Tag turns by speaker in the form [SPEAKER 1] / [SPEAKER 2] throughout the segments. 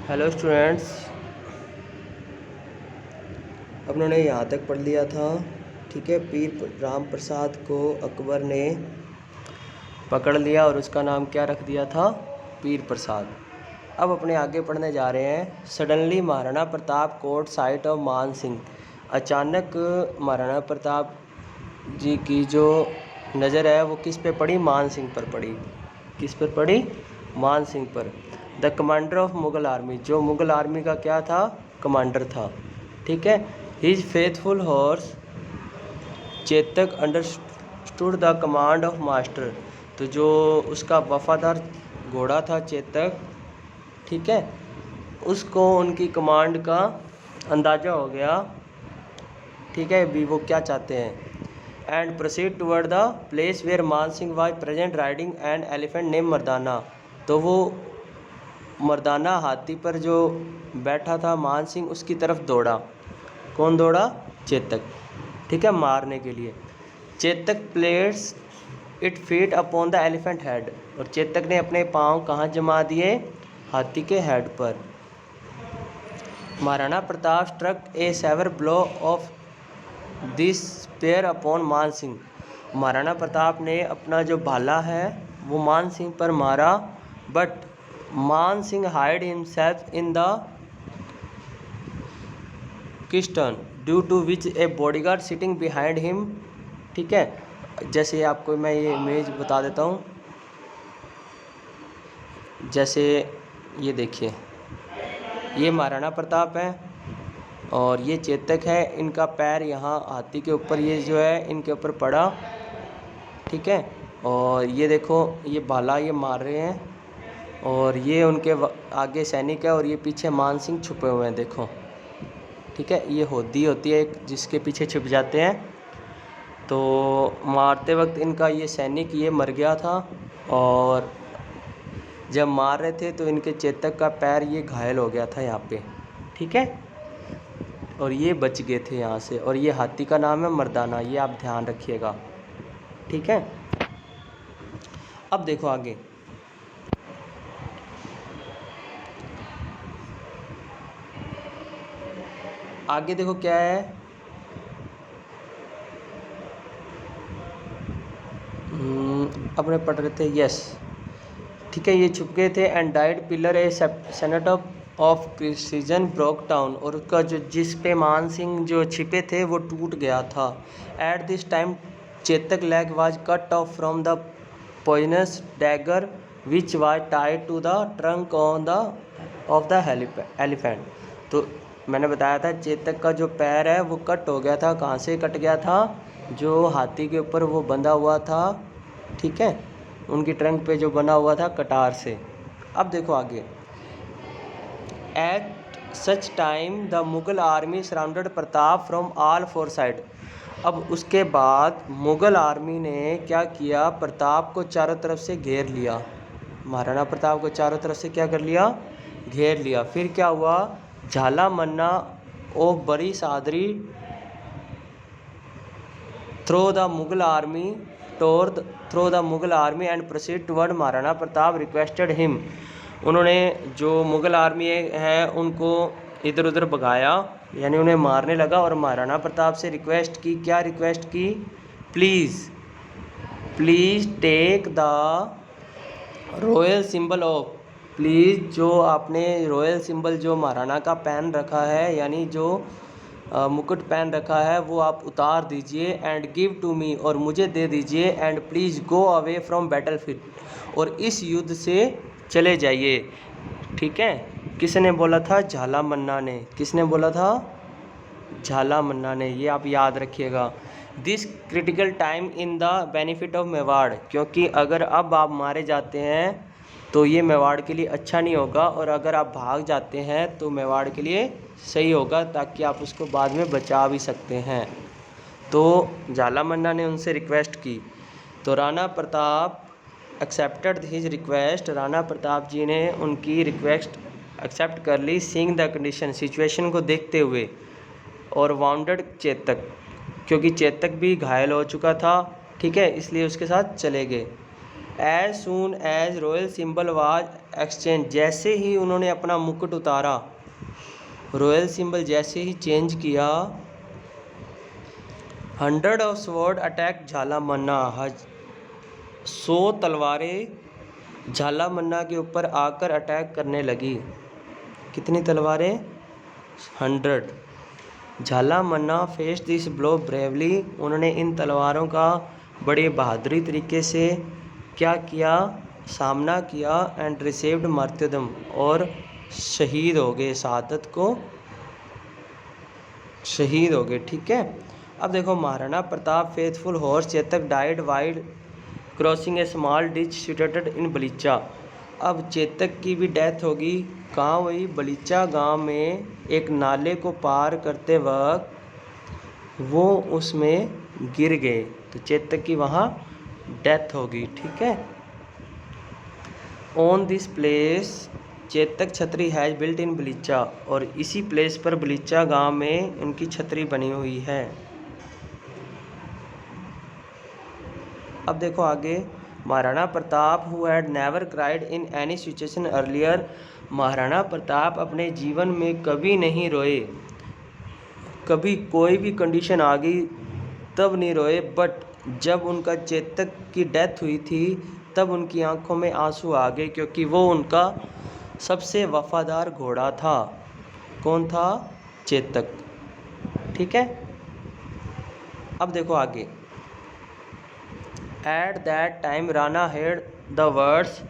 [SPEAKER 1] Hello students, अब उन्होंने यहाँ तक पढ़ लिया था। ठीक है, पीर राम प्रसाद को अकबर ने पकड़ लिया और उसका नाम क्या रख दिया था? पीर प्रसाद। अब अपने आगे पढ़ने जा रहे हैं। Suddenly Maharana Pratap court site of मान सिंह। अचानक महाराणा प्रताप जी की जो नज़र है वो किस पे पड़ी? मान सिंह पर पड़ी। किस पर पड़ी? मान सिंह पर। The commander of Mughal army, जो मुग़ल आर्मी का क्या था? कमांडर था। ठीक है। His faithful horse Chetak understood the command of master, तो जो उसका वफादार घोड़ा था चेतक, ठीक है, उसको उनकी कमांड का अंदाज़ा हो गया। ठीक है, भी वो क्या चाहते हैं। And proceed toward the place where Man Singh was present riding an elephant name Mardana, तो वो मर्दाना हाथी पर जो बैठा था मान सिंह, उसकी तरफ दौड़ा। कौन दौड़ा? चेतक। ठीक है, मारने के लिए। Chetak place it feet upon the elephant head, और चेतक ने अपने पाँव कहाँ जमा दिए? हाथी के हेड पर। Maharana Pratap struck a severe blow of this spear upon Man Singh. Maharana Pratap ने अपना जो भाला है वो मान सिंह पर मारा, but Man Singh hide himself in the किस्टन due to which a bodyguard sitting behind him. ठीक है, जैसे आपको मैं ये इमेज बता देता हूँ। जैसे ये देखिए, ये महाराणा प्रताप है और ये चेतक है। इनका पैर यहाँ हाथी के ऊपर, ये जो है इनके ऊपर पड़ा। ठीक है, और ये देखो ये भाला ये मार रहे हैं और ये उनके आगे सैनिक है और ये पीछे मान सिंह छुपे हुए हैं, देखो। ठीक है, ये होदी होती है एक जिसके पीछे छुप जाते हैं। तो मारते वक्त इनका ये सैनिक ये मर गया था, और जब मार रहे थे तो इनके चेतक का पैर ये घायल हो गया था यहाँ पे। ठीक है, और ये बच गए थे यहाँ से। और ये हाथी का नाम है मर्दाना, ये आप ध्यान रखिएगा। ठीक है, अब देखो आगे। आगे देखो क्या है। अपने पढ़ रहे थे, यस। ठीक है, ये छुप गए थे। And died pillar A senate of precision broke down, और उसका जो जिस पे मान सिंह जो छिपे थे वो टूट गया था। At this time Chetak leg was cut off from the poisonous dagger which was tied to the trunk on the of the elephant. तो मैंने बताया था चेतक का जो पैर है वो कट हो गया था। कहाँ से कट गया था? जो हाथी के ऊपर वो बंधा हुआ था, ठीक है, उनकी ट्रंक पे जो बना हुआ था कटार से। अब देखो आगे। At such time the Mughal army surrounded Pratap from all four side. अब उसके बाद मुग़ल आर्मी ने क्या किया? प्रताप को चारों तरफ से घेर लिया। महाराणा प्रताप को चारों तरफ से क्या कर लिया? घेर लिया। फिर क्या हुआ? झाला Manna of Badi Sadri through the Mughal army through the Mughal army and proceed toward Maharana Pratap requested him. उन्होंने जो मुग़ल आर्मी है उनको इधर उधर भगाया, यानी उन्हें मारने लगा, और महाराणा प्रताप से रिक्वेस्ट की। क्या रिक्वेस्ट की? Please take the royal symbol off, please जो आपने रॉयल सिंबल जो महाराणा का पहन रखा है, यानी जो मुकुट पहन रखा है, वो आप उतार दीजिए। एंड गिव टू मी, और मुझे दे दीजिए। And please go away from battlefield, और इस युद्ध से चले जाइए। ठीक है, किसने बोला था? झाला मन्ना ने। किसने बोला था? झाला मन्ना ने। ये आप याद रखिएगा। This critical time in the benefit of Mewar, क्योंकि अगर अब आप मारे जाते हैं तो ये मेवाड़ के लिए अच्छा नहीं होगा, और अगर आप भाग जाते हैं तो मेवाड़ के लिए सही होगा, ताकि आप उसको बाद में बचा भी सकते हैं। तो झाला मन्ना ने उनसे रिक्वेस्ट की, तो Rana Pratap accepted his request. Rana Pratap ji ने उनकी रिक्वेस्ट एक्सेप्ट कर ली। सीइंग द कंडीशन, सिचुएशन को देखते हुए, और वाउंडेड चेतक, क्योंकि चेतक भी घायल हो चुका था, ठीक है, इसलिए उसके साथ चले गए। As soon as royal symbol was exchange, जैसे ही उन्होंने अपना मुकुट उतारा, रॉयल सिंबल जैसे ही चेंज किया, 100 ऑफ स्वॉर्ड अटैक झालामन्ना, 100 तलवारें झालामन्ना के ऊपर आकर अटैक करने लगी। कितनी तलवारें? 100। झालामन्ना फेस दिस ब्लो ब्रेवली, उन्होंने इन तलवारों का बड़े बहादुरी तरीके से क्या किया? सामना किया। एंड रिसीव्ड मर्त्यदम, और शहीद हो गए, शहादत को शहीद हो गए। ठीक है। अब देखो, Maharana Pratap faithful horse Chetak died wide crossing A small ditch situated in Balicha. अब चेतक की भी डेथ होगी, कहाँ हुई? बलीचा गांव में एक नाले को पार करते वक्त वो उसमें गिर गए, तो चेतक की वहाँ डेथ होगी। ठीक है। ऑन दिस प्लेस चेतक छतरी हैज बिल्ट इन बलीचा, और इसी प्लेस पर बलीचा गांव में उनकी छतरी बनी हुई है। अब देखो आगे, Maharana Pratap who had never cried in any situation earlier, Maharana Pratap अपने जीवन में कभी नहीं रोए, कभी कोई भी कंडीशन आ गई तब नहीं रोए, बट जब उनका चेतक की डेथ हुई थी तब उनकी आंखों में आंसू आ गए, क्योंकि वो उनका सबसे वफादार घोड़ा था। कौन था? चेतक। ठीक है। अब देखो आगे, at that time Rana head the words,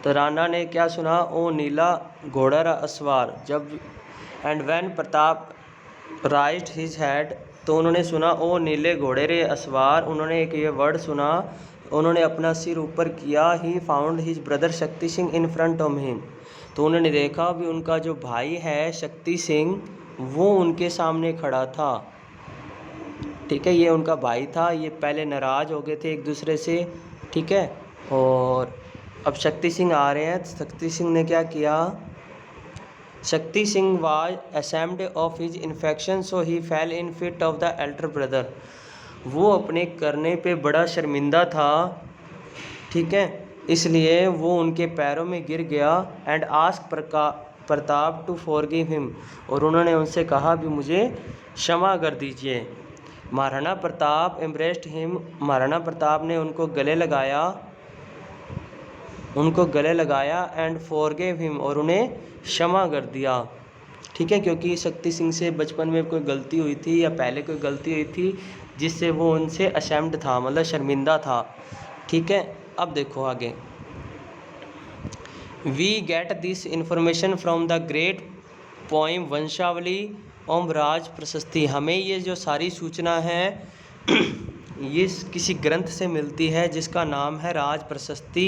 [SPEAKER 1] तो राणा ने क्या सुना? ओ नीला घोड़ा रा असवार, जब and when Pratap राइज्ड his head, तो उन्होंने सुना ओ नीले घोड़े रे असवार, उन्होंने एक ये वर्ड सुना, उन्होंने अपना सिर ऊपर किया। He found his brother Shakti Singh in front of him, तो उन्होंने देखा भी उनका जो भाई है शक्ति सिंह वो उनके सामने खड़ा था। ठीक है, ये उनका भाई था, ये पहले नाराज़ हो गए थे एक दूसरे से। ठीक है, और अब शक्ति सिंह आ रहे हैं। शक्ति सिंह ने क्या किया? Shakti Singh was ashamed of his infection, so he fail in fit of the Elder brother, वो अपने करने पे बड़ा शर्मिंदा था। ठीक है, इसलिए वो उनके पैरों में गिर गया। And ask Pratap to forgive him, और उन्होंने उनसे कहा भी मुझे क्षमा कर दीजिए। महाराणा प्रताप एम्ब्रेस्ड हिम, महाराणा प्रताप ने उनको गले लगाया एंड फॉरगिव हिम, और उन्हें क्षमा कर दिया। ठीक है, क्योंकि शक्ति सिंह से बचपन में कोई गलती हुई थी या पहले कोई गलती हुई थी जिससे वो उनसे अशेम्ड था, मतलब शर्मिंदा था। ठीक है, अब देखो आगे, we get this information from the great poem Vanshavali ओम राज प्रशस्ति, हमें ये जो सारी सूचना है ये किसी ग्रंथ से मिलती है जिसका नाम है राज प्रशस्ति,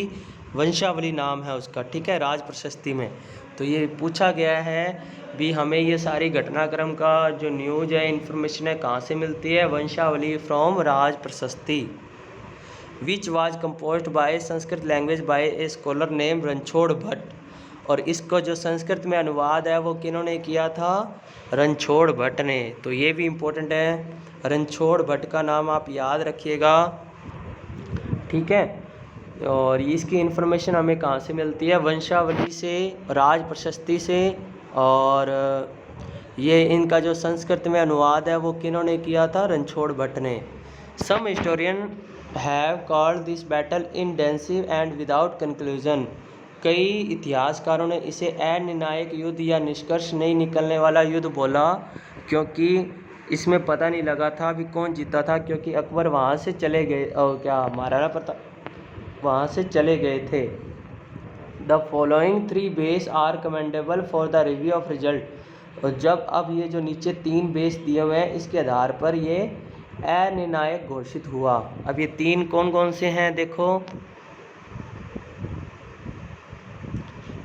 [SPEAKER 1] वंशावली नाम है उसका। ठीक है, राज प्रशस्ति में तो ये पूछा गया है भी हमें ये सारी घटनाक्रम का जो न्यूज़ है, इन्फॉर्मेशन है, कहाँ से मिलती है? वंशावली फ्रॉम राज प्रशस्ति, which was composed bye Sanskrit language by a scholar name Ranchhod Bhatt, और इसको जो संस्कृत में अनुवाद है वो किन्होंने किया था? रणछोड़ भट्ट ने। तो ये भी इम्पोर्टेंट है, रणछोड़ भट्ट का नाम आप याद रखिएगा। ठीक है, और इसकी इन्फॉर्मेशन हमें कहाँ से मिलती है? वंशावली से, राज प्रशस्ति से, और ये इनका जो संस्कृत में अनुवाद है वो किन्होंने किया था? रणछोड़ भट्ट ने। Some historian have called this battle indecisive and without conclusion, कई इतिहासकारों ने इसे अनिर्णायक युद्ध या निष्कर्ष नहीं निकलने वाला युद्ध बोला, क्योंकि इसमें पता नहीं लगा था भी कौन जीता था, क्योंकि अकबर वहाँ से चले गए, और क्या महाराणा प्रताप वहाँ से चले गए थे। The following 3 base are commendable for the review of result, और जब अब ये जो नीचे 3 बेस दिए हुए हैं इसके आधार पर ये अनिर्णायक घोषित हुआ। अब ये 3 कौन कौन से हैं? देखो,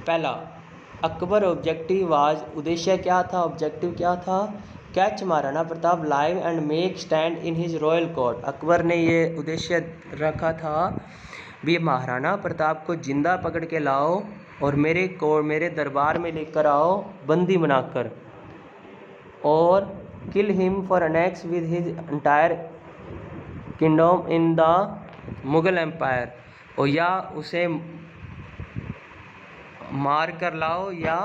[SPEAKER 1] पहला, अकबर ऑब्जेक्टिव वाज, उद्देश्य क्या था? ऑब्जेक्टिव क्या था? Catch Maharana Pratap live and make stand in his royal court, Akbar ने ये उद्देश्य रखा था भी महाराणा प्रताप को जिंदा पकड़ के लाओ और मेरे दरबार में लेकर आओ बंदी बनाकर, और kill him for annex with his entire kingdom in the Mughal empire, और या उसे मार कर लाओ या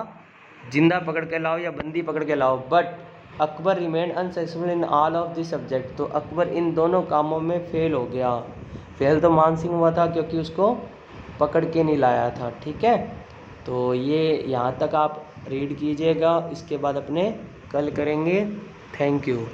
[SPEAKER 1] जिंदा पकड़ के लाओ या बंदी पकड़ के लाओ, but Akbar remain unsuccessful in all of the subject. तो अकबर इन दोनों कामों में फेल हो गया। फेल तो मान सिंह हुआ था क्योंकि उसको पकड़ के नहीं लाया था। ठीक है, तो ये यहाँ तक आप रीड कीजिएगा, इसके बाद अपने कल करेंगे। Thank you.